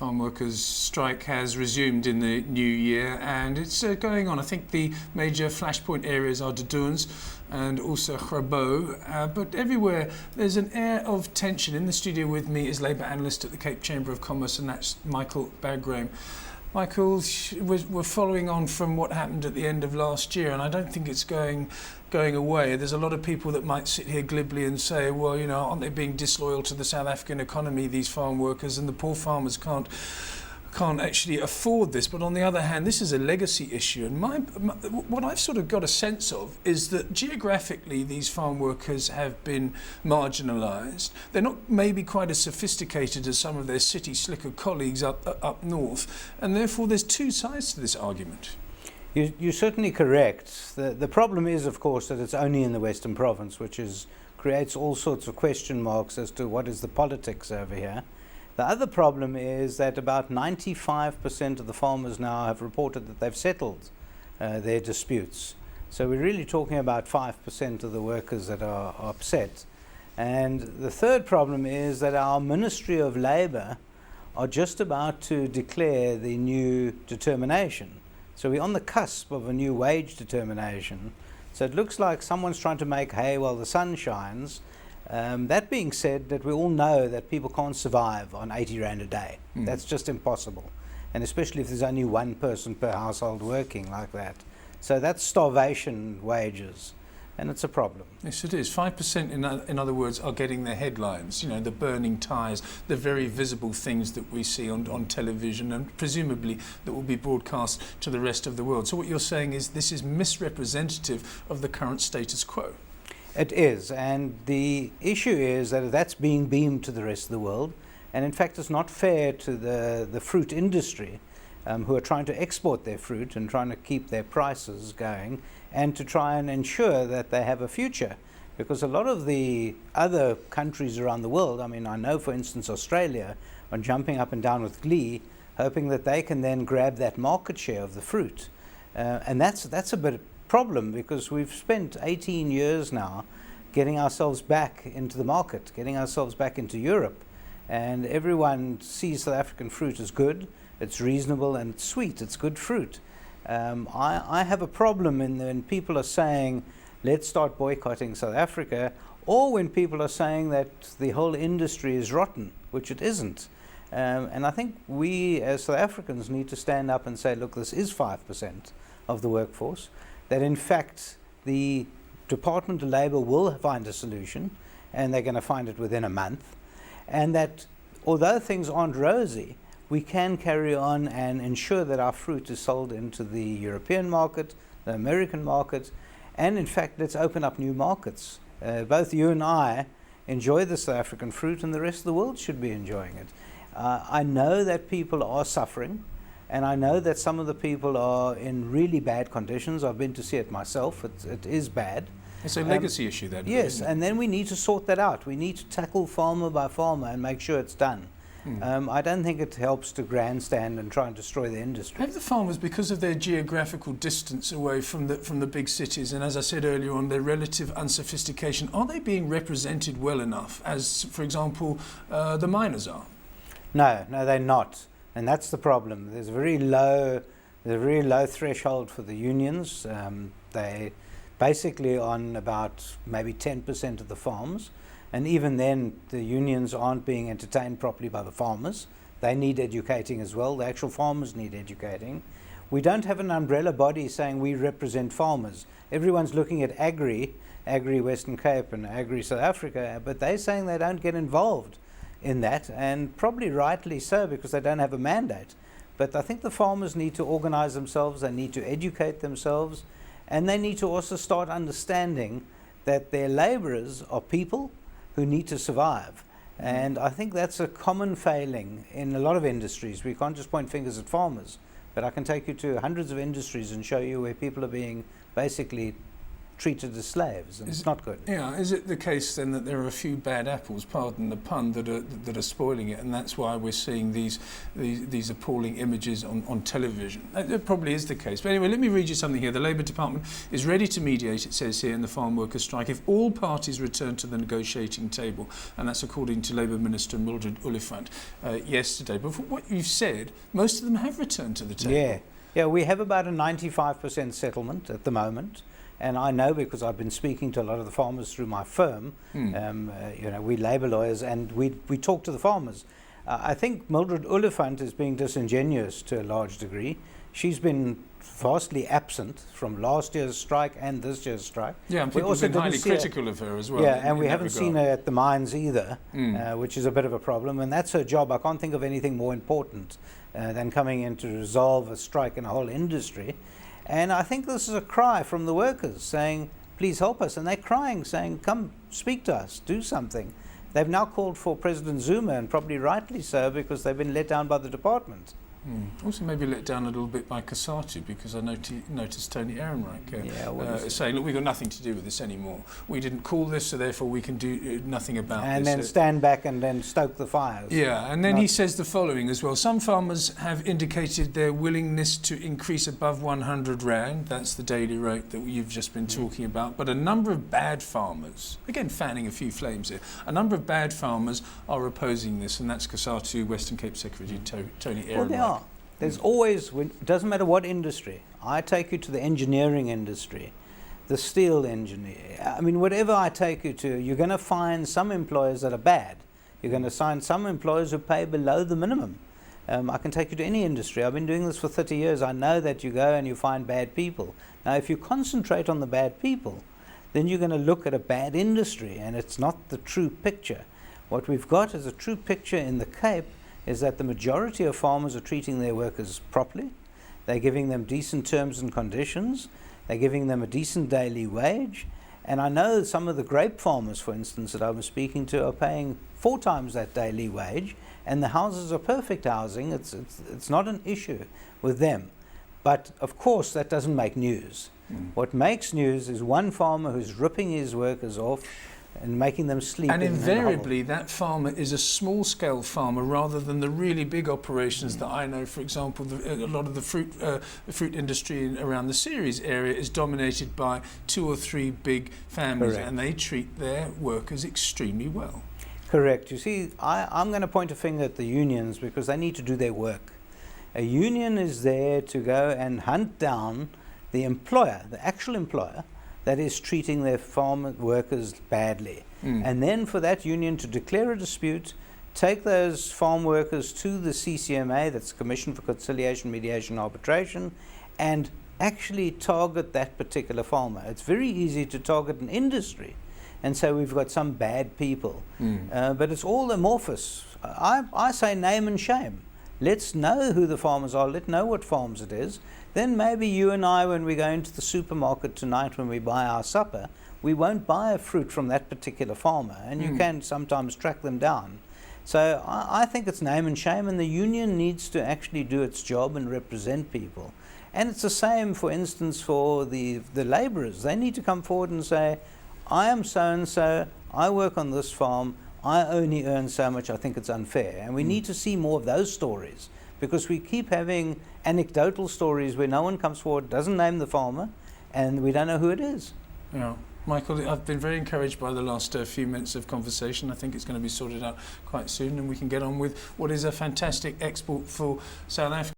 farm workers' strike has resumed in the new year, and it's going on. I think the major flashpoint areas are Dodoons and also Grabo, but everywhere there's an air of tension. In the studio with me is Labour analyst at the Cape Chamber of Commerce, and that's Michael Bagraham. Michael, we're following on from what happened at the end of last year, and I don't think it's going away. There's a lot of people that might sit here glibly and say, well, you know, aren't they being disloyal to the South African economy, these farm workers, and the poor farmers can't actually afford this. But on the other hand, this is a legacy issue, and what I've sort of got a sense of is that geographically these farm workers have been marginalised. They're not maybe quite as sophisticated as some of their city slicker colleagues up north, and therefore there's two sides to this argument. You're certainly correct. The problem is, of course, that it's only in the Western Province, which creates all sorts of question marks as to what is the politics over here. The other problem is that about 95% of the farmers now have reported that they've settled their disputes. So we're really talking about 5% of the workers that are upset. And the third problem is that our Ministry of Labour are just about to declare the new determination. So we're on the cusp of a new wage determination. So it looks like someone's trying to make hay while the sun shines. That being said, that we all know that people can't survive on 80 Rand a day. That's just impossible. And especially if there's only one person per household working like that. So that's starvation wages. And it's a problem. Yes, it is. 5%, in other words, are getting the headlines, you know, the burning tyres, the very visible things that we see on television, and presumably that will be broadcast to the rest of the world. So what you're saying is this is misrepresentative of the current status quo. It is, and the issue is that that's being beamed to the rest of the world, and in fact it's not fair to the fruit industry who are trying to export their fruit and trying to keep their prices going and to try and ensure that they have a future. Because a lot of the other countries around the world, I mean, I know for instance Australia, are jumping up and down with glee, hoping that they can then grab that market share of the fruit. And that's a bit problem, because we've spent 18 years now getting ourselves back into the market, getting ourselves back into Europe, and everyone sees South African fruit as good, it's reasonable and it's sweet, it's good fruit. I have a problem when people are saying let's start boycotting South Africa, or when people are saying that the whole industry is rotten, which it isn't. And I think we as South Africans need to stand up and say, look, this is 5% of the workforce, that in fact the Department of Labour will find a solution, and they're going to find it within a month, and that although things aren't rosy, we can carry on and ensure that our fruit is sold into the European market, the American market, and in fact let's open up new markets. Both you and I enjoy the South African fruit, and the rest of the world should be enjoying it. I know that people are suffering, and I know that some of the people are in really bad conditions. I've been to see it myself. It is bad. It's a legacy issue then. Yes, and then we need to sort that out. We need to tackle farmer by farmer and make sure it's done. I don't think it helps to grandstand and try and destroy the industry. Have the farmers, because of their geographical distance away from the big cities, and as I said earlier on, their relative unsophistication, are they being represented well enough as, for example, the miners are? No, they're not. And that's the problem. There's a very low threshold for the unions. They basically on about maybe 10% of the farms. And even then, the unions aren't being entertained properly by the farmers. They need educating as well. The actual farmers need educating. We don't have an umbrella body saying we represent farmers. Everyone's looking at Agri Western Cape and Agri South Africa, but they're saying they don't get involved in that, and probably rightly so, because they don't have a mandate. But I think the farmers need to organize themselves, they need to educate themselves, and they need to also start understanding that their laborers are people who need to survive. And I think that's a common failing in a lot of industries. We can't just point fingers at farmers, but I can take you to hundreds of industries and show you where people are being basically treated as slaves, and it's not good. Yeah, is it the case then that there are a few bad apples, pardon the pun, that are spoiling it, and that's why we're seeing these appalling images on television? That probably is the case. But anyway, let me read you something here. The Labour Department is ready to mediate, it says here, in the farm workers' strike if all parties return to the negotiating table, and that's according to Labour Minister Mildred Oliphant yesterday. But from what you've said, most of them have returned to the table. Yeah, we have about a 95% settlement at the moment. And I know because I've been speaking to a lot of the farmers through my firm. We labour lawyers, and we talk to the farmers. I think Mildred Oliphant is being disingenuous to a large degree. She's been vastly absent from last year's strike and this year's strike. Yeah, and people have been highly critical of her as well. Yeah, and we haven't seen her at the mines either, which is a bit of a problem. And that's her job. I can't think of anything more important than coming in to resolve a strike in a whole industry. And I think this is a cry from the workers saying, please help us. And they're crying, saying, come speak to us, do something. They've now called for President Zuma, and probably rightly so, because they've been let down by the department. Also maybe let down a little bit by COSATU, because I noticed Tony Ehrenreich saying, look, we've got nothing to do with this anymore. We didn't call this, so therefore we can do nothing about and this. And then stand back and then stoke the fires. Yeah, and then he says the following as well. Some farmers have indicated their willingness to increase above 100 Rand. That's the daily rate that you've just been talking about. But a number of bad farmers, again fanning a few flames here, a number of bad farmers are opposing this, and that's COSATU Western Cape Secretary Tony Ehrenreich. Well, they are. There's always, it doesn't matter what industry. I take you to the engineering industry, the steel engineer. I mean, whatever I take you to, you're going to find some employers that are bad. You're going to find some employers who pay below the minimum. I can take you to any industry. I've been doing this for 30 years. I know that you go and you find bad people. Now, if you concentrate on the bad people, then you're going to look at a bad industry, and it's not the true picture. What we've got as a true picture in the Cape is that the majority of farmers are treating their workers properly. They're giving them decent terms and conditions. They're giving them a decent daily wage. And I know some of the grape farmers, for instance, that I was speaking to are paying 4 times that daily wage, and the houses are perfect housing. It's not an issue with them. But of course, that doesn't make news. What makes news is one farmer who's ripping his workers off and making them sleep. And invariably, that farmer is a small-scale farmer rather than the really big operations that I know. For example, a lot of the fruit industry around the Ceres area is dominated by 2 or 3 big families. Correct. And they treat their workers extremely well. Correct. You see, I'm going to point a finger at the unions because they need to do their work. A union is there to go and hunt down the employer, the actual employer, that is treating their farm workers badly. And then for that union to declare a dispute, take those farm workers to the CCMA, that's Commission for Conciliation, Mediation, Arbitration, and actually target that particular farmer. It's very easy to target an industry and say we've got some bad people. But it's all amorphous. I say name and shame. Let's know who the farmers are. Let's know what farms it is. Then maybe you and I, when we go into the supermarket tonight, when we buy our supper, we won't buy a fruit from that particular farmer. And you can sometimes track them down. So I think it's name and shame, and the union needs to actually do its job and represent people. And it's the same, for instance, for the labourers. They need to come forward and say, I am so-and-so, I work on this farm, I only earn so much, I think it's unfair. And we need to see more of those stories, because we keep having anecdotal stories where no one comes forward, doesn't name the farmer, and we don't know who it is. Yeah. Michael, I've been very encouraged by the last few minutes of conversation. I think it's going to be sorted out quite soon, and we can get on with what is a fantastic export for South Africa.